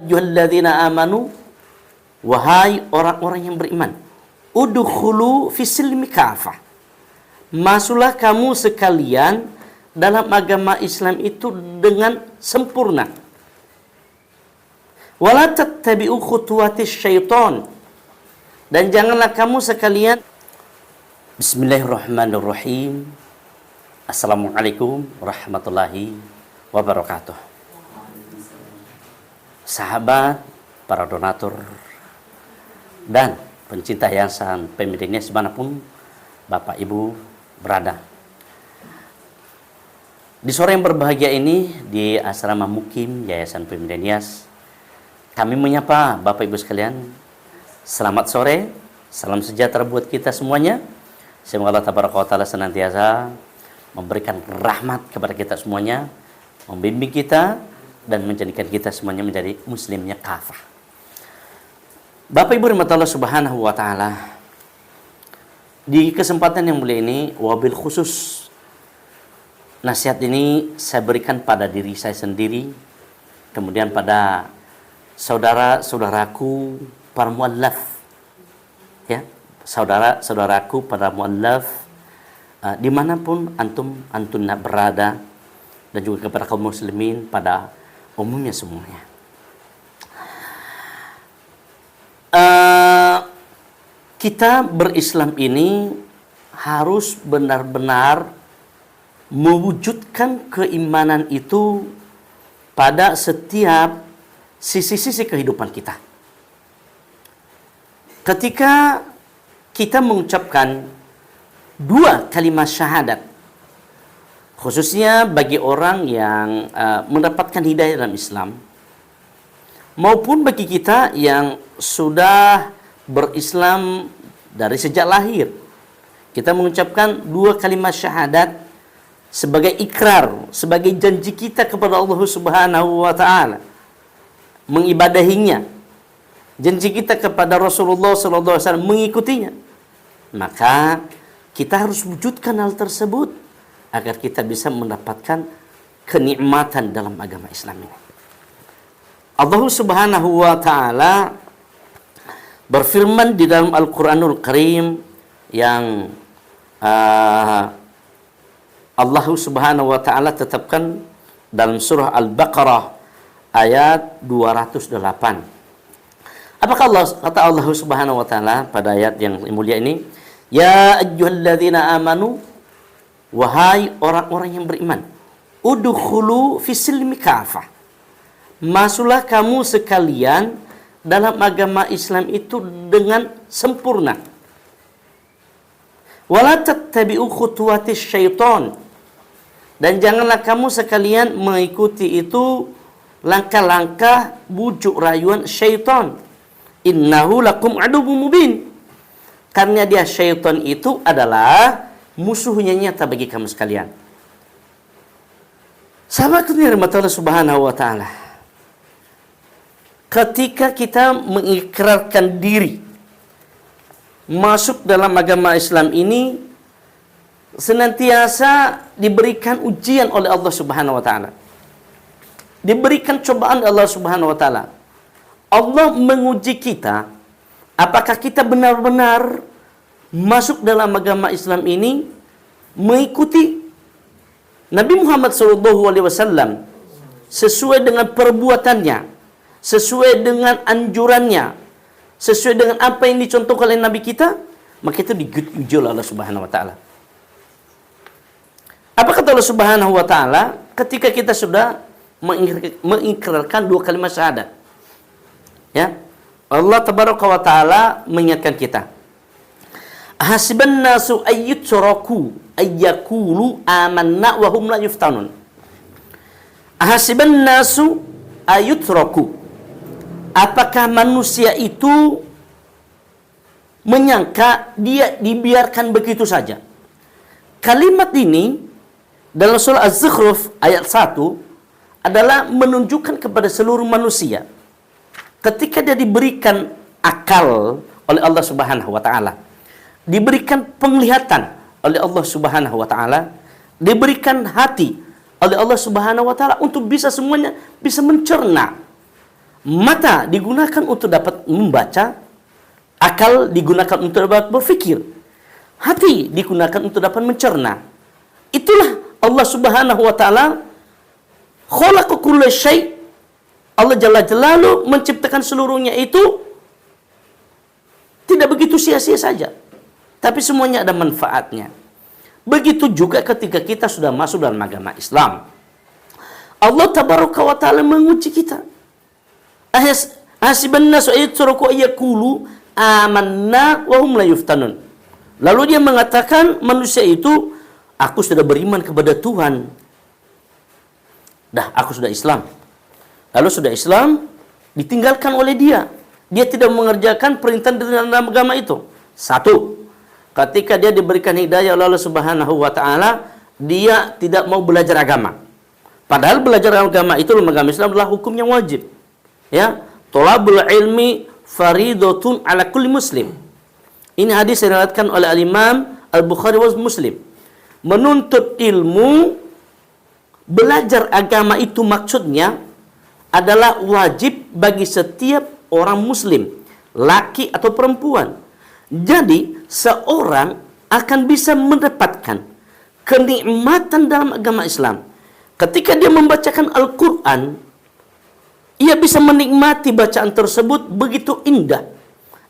ayyuhalladzina amanu, wahai orang-orang yang beriman, udkhulu fisilmi kafah, masuklah kamu sekalian dalam agama Islam itu dengan sempurna. Wala tattabi'u khutuwatis syaitan, dan janganlah kamu sekalian. Bismillahirrahmanirrahim. Assalamualaikum warahmatullahi wabarakatuh. Sahabat, para donatur, dan pencinta yayasan Pemida Nias dimanapun Bapak Ibu berada. Di sore yang berbahagia ini, di asrama mukim Yayasan Pemida Nias, kami menyapa Bapak Ibu sekalian. Selamat sore, salam sejahtera buat kita semuanya. Semoga Allah Tabaraka wa Ta'ala senantiasa memberikan rahmat kepada kita semuanya, membimbing kita, dan menjadikan kita semuanya menjadi muslimnya kafah. Bapak Ibu rahmat Allah Subhanahu wa Ta'ala, di kesempatan yang mulia ini, wabil khusus nasihat ini saya berikan pada diri saya sendiri, kemudian pada saudara-saudaraku para muallaf, ya, saudara-saudaraku para muallaf, dimanapun antum berada, dan juga kepada kaum muslimin pada umumnya semuanya. Kita berislam ini harus benar-benar mewujudkan keimanan itu pada setiap sisi-sisi kehidupan kita. Ketika kita mengucapkan dua kalimat syahadat, khususnya bagi orang yang mendapatkan hidayah dalam Islam, maupun bagi kita yang sudah berislam dari sejak lahir, kita mengucapkan dua kalimat syahadat sebagai ikrar, sebagai janji kita kepada Allah Subhanahu wa Ta'ala, mengibadahinya, janji kita kepada Rasulullah SAW mengikutinya. Maka kita harus wujudkan hal tersebut agar kita bisa mendapatkan kenikmatan dalam agama Islam ini. Allah Subhanahu wa Ta'ala berfirman di dalam Al-Quranul Karim yang Allah Subhanahu wa Ta'ala tetapkan dalam surah Al-Baqarah ayat 208. Apakah kata Allah Subhanahu wa Ta'ala pada ayat yang mulia ini? Ya ayyuhalladzina amanu, wahai orang-orang yang beriman, udkhulu fisilmi kafah, masuklah kamu sekalian dalam agama Islam itu dengan sempurna. Wala tattabi'u khutuwatis syaitan, dan janganlah kamu sekalian mengikuti itu langkah-langkah bujuk rayuan syaitan. Innahu lakum aduwwum mubin, karena dia syaitan itu adalah musuhnya nyata bagi kamu sekalian. Sahabatku yang dirahmati Allah Subhanahu wa Ta'ala, ketika kita mengikrarkan diri masuk dalam agama Islam ini, senantiasa diberikan ujian oleh Allah Subhanahu wa Ta'ala, diberikan cobaan Allah Subhanahu wa Ta'ala. Allah menguji kita, apakah kita benar-benar masuk dalam agama Islam ini mengikuti Nabi Muhammad SAW sesuai dengan perbuatannya, sesuai dengan anjurannya, sesuai dengan apa yang dicontohkan oleh Nabi kita. Maka itu diuji oleh Allah Subhanahu wa Ta'ala. Apa kata Allah Subhanahu wa Ta'ala ketika kita sudah mengikrarkan dua kalimat syahadat? Ya, Allah Tabaraka wa Ta'ala mengingatkan kita, hasiban nasu ayyutraku ayyakulu amanna wa hum la yuftanun. Hasiban nasu ayyutraku, apakah manusia itu menyangka dia dibiarkan begitu saja? Kalimat ini dalam surah Az-Zukhruf ayat 1 adalah menunjukkan kepada seluruh manusia ketika dia diberikan akal oleh Allah Subhanahu wa Ta'ala, diberikan penglihatan oleh Allah Subhanahu wa Ta'ala, diberikan hati oleh Allah Subhanahu wa Ta'ala untuk bisa semuanya bisa mencerna Mata digunakan untuk dapat membaca, akal digunakan untuk dapat berpikir, hati digunakan untuk dapat mencerna. Itulah Allah Subhanahu wa taala khalaqa kulla syai'. Allah Jalla Jalaluhu menciptakan seluruhnya itu tidak begitu sia-sia saja, tapi semuanya ada manfaatnya. Begitu juga ketika kita sudah masuk dalam agama Islam. Allah Tabaraka wa taala menguji kita. Hasiban nasu ayyatruku ayyaqulu amanna wa hum la yuftanun. Lalu dia mengatakan, manusia itu, aku sudah beriman kepada Tuhan. Dah, aku sudah Islam. Lalu sudah Islam, ditinggalkan oleh dia. Dia tidak mengerjakan perintah dalam agama itu. Satu, ketika dia diberikan hidayah oleh Allah Subhanahu wa taala, dia tidak mau belajar agama. Padahal belajar agama itu dalam agama Islam adalah hukum yang wajib. Ya, thalabul ilmi faridatun ala kulli muslim. Ini hadis yang diriwayatkan oleh Al-Imam Al-Bukhari wa Muslim. Menuntut ilmu, belajar agama itu maksudnya adalah wajib bagi setiap orang muslim, laki atau perempuan. Jadi, seorang akan bisa mendapatkan kenikmatan dalam agama Islam ketika dia membacakan Al-Quran. Ia bisa menikmati bacaan tersebut begitu indah.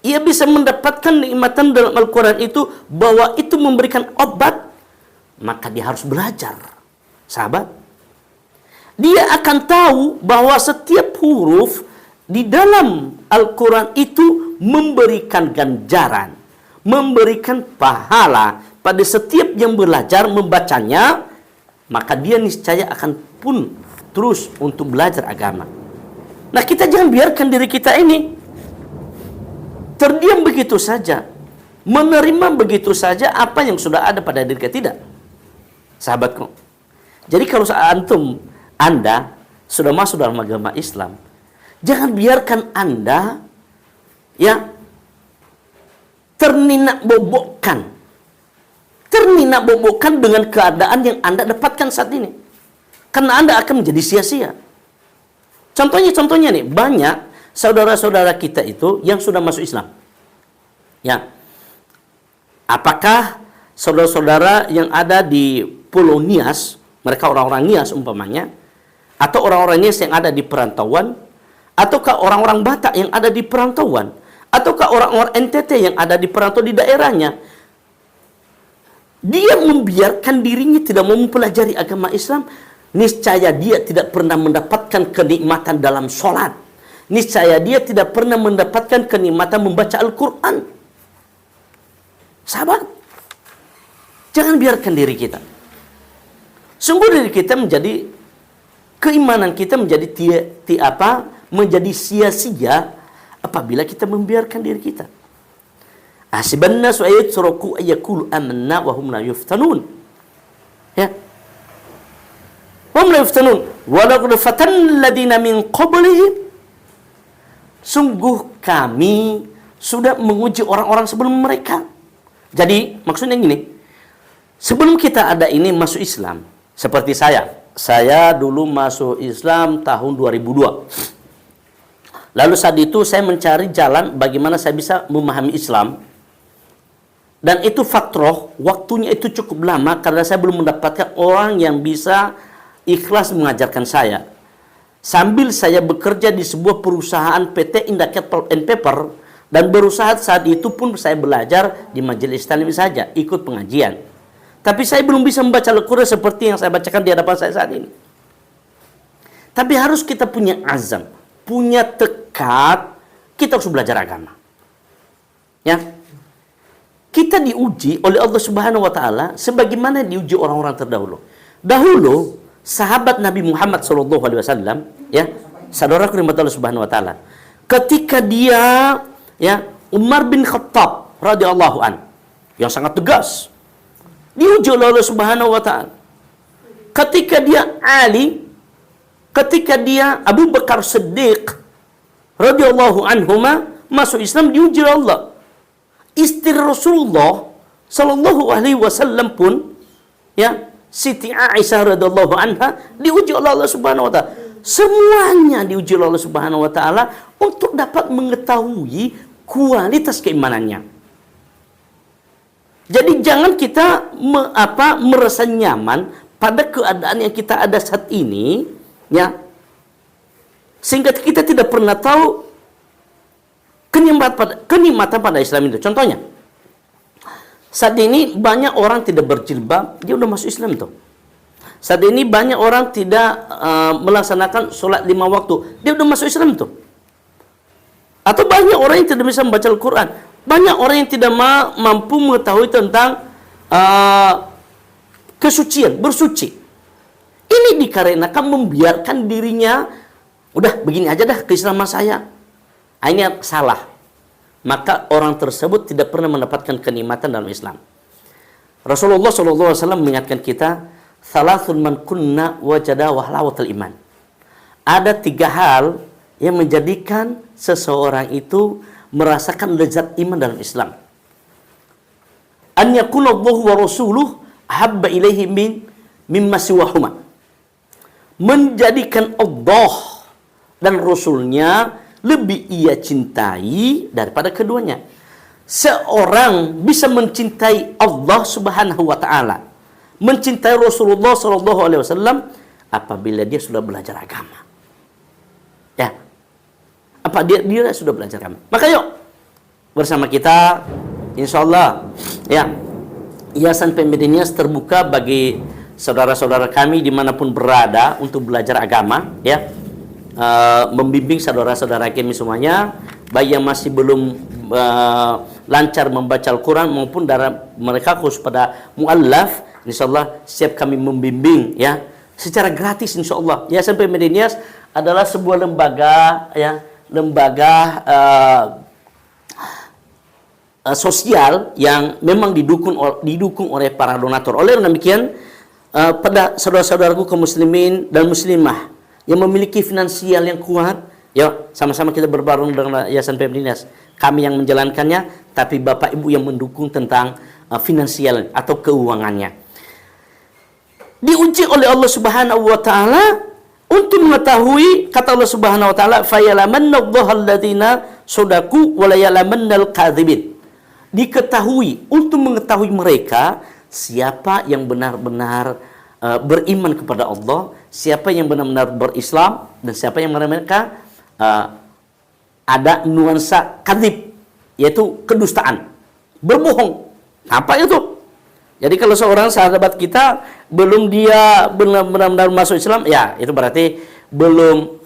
Ia bisa mendapatkan nikmatan dalam Al-Quran itu, bahwa itu memberikan obat, maka dia harus belajar. Sahabat, dia akan tahu bahwa setiap huruf di dalam Al-Quran itu memberikan ganjaran, memberikan pahala pada setiap yang belajar membacanya, maka dia niscaya akan pun terus untuk belajar agama. Nah, kita jangan biarkan diri kita ini terdiam begitu saja, menerima begitu saja apa yang sudah ada pada diri kita. Tidak, sahabatku. Jadi kalau Anda sudah masuk dalam agama Islam, jangan biarkan Anda terninak bobokkan dengan keadaan yang Anda dapatkan saat ini, karena Anda akan menjadi sia-sia. Contohnya nih, banyak saudara-saudara kita itu yang sudah masuk Islam. Ya. Apakah saudara-saudara yang ada di Pulau Nias, mereka orang-orang Nias umpamanya, atau orang-orang Nias yang ada di perantauan, ataukah orang-orang Batak yang ada di perantauan, ataukah orang-orang NTT yang ada di perantau di daerahnya, dia membiarkan dirinya tidak mau mempelajari agama Islam, niscaya dia tidak pernah mendapatkan kenikmatan dalam sholat. Niscaya dia tidak pernah mendapatkan kenikmatan membaca Al-Quran. Sahabat, jangan biarkan diri kita. Sungguh diri kita menjadi, keimanan kita menjadi menjadi sia-sia apabila kita membiarkan diri kita. Hasiban nasu ayyatruku ayyaqulu amanna wa hum la yuftanun. Ya. Hum la yuftanun wa laqad fatanna alladziina min qablihim. Sungguh kami sudah menguji orang-orang sebelum mereka. Jadi maksudnya gini, sebelum kita ada ini masuk Islam, seperti saya dulu masuk Islam tahun 2002. Lalu saat itu saya mencari jalan bagaimana saya bisa memahami Islam. Dan itu faktor waktunya itu cukup lama karena saya belum mendapatkan orang yang bisa ikhlas mengajarkan saya. Sambil saya bekerja di sebuah perusahaan PT Indakat Pulp and Paper, dan berusaha saat itu pun saya belajar di majelis taklim saja, ikut pengajian. Tapi saya belum bisa membaca Al-Quran seperti yang saya bacakan di hadapan saya saat ini. Tapi harus kita punya azam, punya tekad, kita harus belajar agama. Ya. Kita diuji oleh Allah Subhanahu wa taala sebagaimana diuji orang-orang terdahulu. Dahulu sahabat Nabi Muhammad SAW, ya, saudaraku rahmat Allah Subhanahu wa taala, ketika dia, ya, Umar bin Khattab radhiyallahu an, yang sangat tegas, diuji oleh Allah Subhanahu wa taala. Ketika dia Ali, ketika dia Abu Bakar Siddiq radhiyallahu anhuma masuk Islam, diuji oleh Allah. Istri Rasulullah sallallahu alaihi wasallam pun, ya, Siti Aisyah radhiyallahu anha, diuji oleh Allah Subhanahu wa taala. semuanya diuji oleh Allah Subhanahu wa taala untuk dapat mengetahui kualitas keimanannya. Jadi jangan kita merasa nyaman pada keadaan yang kita ada saat ini, ya. Sehingga kita tidak pernah tahu kenikmatan pada Islam itu. Contohnya, saat ini banyak orang tidak berjilbab, dia udah masuk Islam tuh. Saat ini banyak orang tidak melaksanakan sholat 5 waktu, dia udah masuk Islam tuh. Atau banyak orang yang tidak bisa membaca Al-Quran, banyak orang yang tidak mampu mengetahui tentang kesucian, bersuci. Ini dikarenakan membiarkan dirinya, udah begini aja dah keislaman saya. Ini salah. Maka orang tersebut tidak pernah mendapatkan kenikmatan dalam Islam. Rasulullah SAW mengingatkan kita, "Thalathun man kunna wajada wahlawatul iman." Ada 3 hal yang menjadikan seseorang itu merasakan lezat iman dalam Islam. An yakuna Allahu wa rasuluhu habba ilaihi mimma siwahuma. Menjadikan Allah dan Rasulnya lebih ia cintai daripada keduanya. Seorang bisa mencintai Allah Subhanahu wa taala, mencintai Rasulullah sallallahu alaihi wasallam apabila dia sudah belajar agama. Ya. Apa dia sudah belajar agama. Maka yuk bersama kita insyaallah ya, Yayasan Pembeda Nias terbuka bagi saudara-saudara kami dimanapun berada untuk belajar agama, ya. Membimbing saudara-saudara kami semuanya, baik yang masih belum lancar membaca Al-Quran maupun dari mereka khusus pada mu'allaf, insyaallah siap kami membimbing, ya, secara gratis insyaallah. Yayasan Pembeda Nias adalah sebuah lembaga, ya, lembaga sosial yang memang didukung oleh para donatur. Oleh demikian, pada saudara-saudaraku kaum muslimin dan muslimah yang memiliki finansial yang kuat, ya, sama-sama kita berbareng dengan Yayasan Pembeda Nias. Kami yang menjalankannya, tapi Bapak Ibu yang mendukung tentang finansial atau keuangannya. Diuji oleh Allah Subhanahu wa taala untuk mengetahui, kata Allah Subhanahu wa taala, "Fayalamanallahu alladziina shadaku wa la yalamannal kadzibin." Diketahui, untuk mengetahui mereka siapa yang benar-benar beriman kepada Allah, siapa yang benar-benar berislam, dan siapa yang mereka ada nuansa kadzib, yaitu kedustaan, berbohong. Apa itu? Jadi kalau seorang sahabat kita belum dia benar-benar masuk Islam, ya itu berarti belum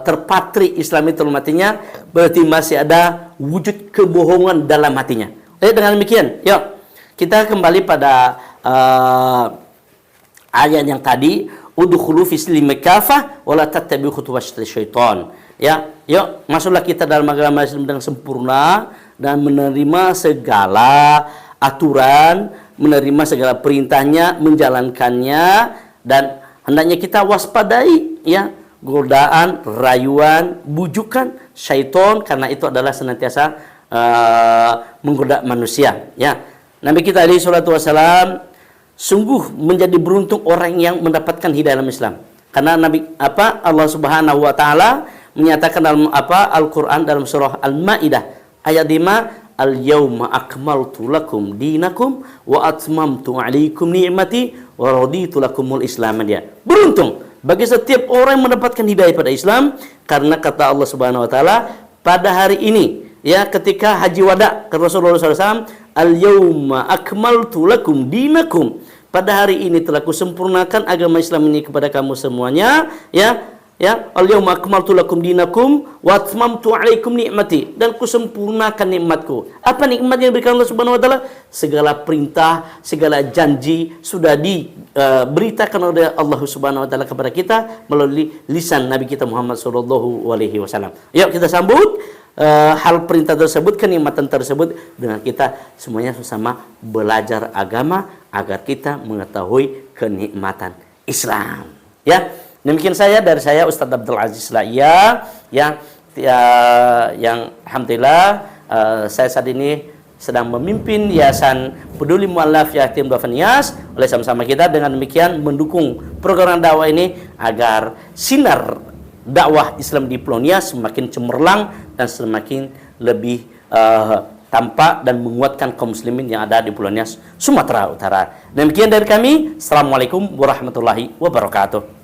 terpatri Islam itu dalam hatinya, berarti masih ada wujud kebohongan dalam hatinya. Dengan demikian, yuk kita kembali pada ayat yang tadi, udkhulu fi silmi kafah wa la tattabi'u khutuwati syaitan. Ya, yuk masuklah kita dalam agama Islam dengan sempurna dan menerima segala aturan, menerima segala perintahnya, menjalankannya, dan hendaknya kita waspadai, ya, godaan, rayuan, bujukan syaitan, karena itu adalah senantiasa menggoda manusia, ya. Nabi kita alaihi salatu wasalam sungguh menjadi beruntung orang yang mendapatkan hidayah dalam Islam. Karena Allah Subhanahu wa taala menyatakan dalam Al-Qur'an dalam surah Al-Maidah ayat 5, "Al-yauma akmaltu lakum dinakum wa atmamtu 'alaikum ni'mati wa raditu lakumul Islam." Dia beruntung bagi setiap orang yang mendapatkan hidayah pada Islam, karena kata Allah Subhanahu wa taala pada hari ini, ya, ketika haji wada, kata Rasulullah SAW, "Al-yauma akmaltu lakum dinakum." Pada hari ini telah kusempurnakan agama Islam ini kepada kamu semuanya, ya. Ya, al-yauma akmaltu lakum dinakum wa atmamtu 'alaikum ni'mati, dan kusempurnakan nikmatku. Apa nikmat yang diberikan Allah Subhanahu wa taala? Segala perintah, segala janji sudah diberitakan oleh Allah Subhanahu wa taala kepada kita melalui lisan Nabi kita Muhammad sallallahu alaihi wasallam. Yuk kita sambut hal perintah tersebut, kenikmatan tersebut dengan kita semuanya sama belajar agama agar kita mengetahui kenikmatan Islam. Ya. Demikian dari saya Ustadz Abdul Aziz La'iyah, yang alhamdulillah saya saat ini sedang memimpin Yayasan Peduli Mu'allaf Yatim Duafa Nias. Oleh sama-sama kita dengan demikian mendukung program dakwah ini agar sinar dakwah Islam di Pulau Nias semakin cemerlang dan semakin lebih tampak dan menguatkan kaum muslimin yang ada di Pulau Nias, Sumatera Utara. Demikian dari kami. Assalamualaikum warahmatullahi wabarakatuh.